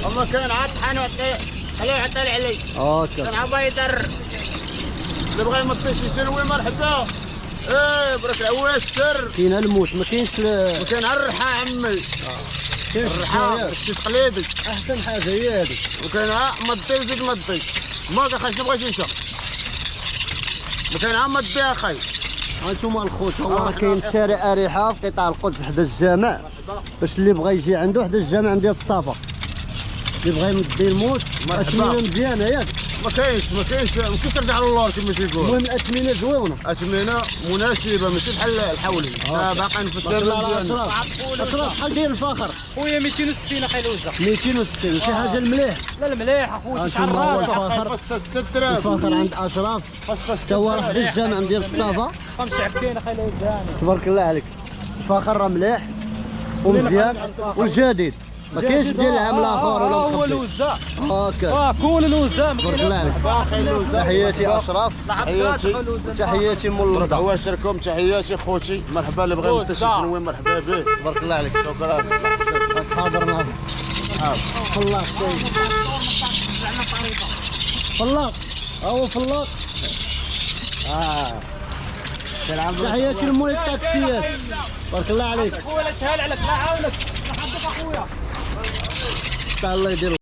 اما كاين عاد طحان خليه يعطي علي. كاين عبايدر اللي بغى يمطي شي سلوي مرحبا. برك العواش سر. كاين الموت ما كاينش وكاين الرحى عمي. كاين الرحى شي تقليدي احسن حاجه هي هذيك. وكاين مضي وزيد مضي. ما كاين شنو بغيتي انت؟ وكاين مضي اخاي. هانتوما الخوت راه كاين شارع اريحه في قطاع القدس حدا الجامع، باش اللي بغى يجي عنده حدا الجامع ديال الصفا، اللي بغى يمدي الموت اثمنه مزيانه ياك. ما كاينش ترجع للور كما تيقول. المهم الاثمنه زوينه، اثمنه مناسبه ماشي بحال الحولي. باقيين في الثمن ديالنا. اطراف شحال داير الفخر؟ خويا 260 اخي الوزه. 260 شي حاجه المليح. لا المليح اخويا شحال الفخر؟ الفخر عند اشراف حتى هو راه حدا الجامع ديال الصفا. خمسة عكين اخي الوزه. تبارك الله عليك. الفخر راه مليح ومزيان والجديد، ما كاينش ديال العام الاخر ولا هو مخبي. الوزه هكا كل الوزه. تبارك الله عليك. تحياتي اشراف، تحياتي مول الرضا. عواشركم تحياتي خوتي. مرحبا اللي بغى يمطي شي شنوي مرحبا به. تبارك الله عليك. شكرا. حاضر ناضر. فلاق سيدي. فلاق هو فلاق. تحياتي لمول التاكسيات. تبارك الله عليك. خويا لا سهل عليك لا عاونك. لا حدك اخويا. الله يدير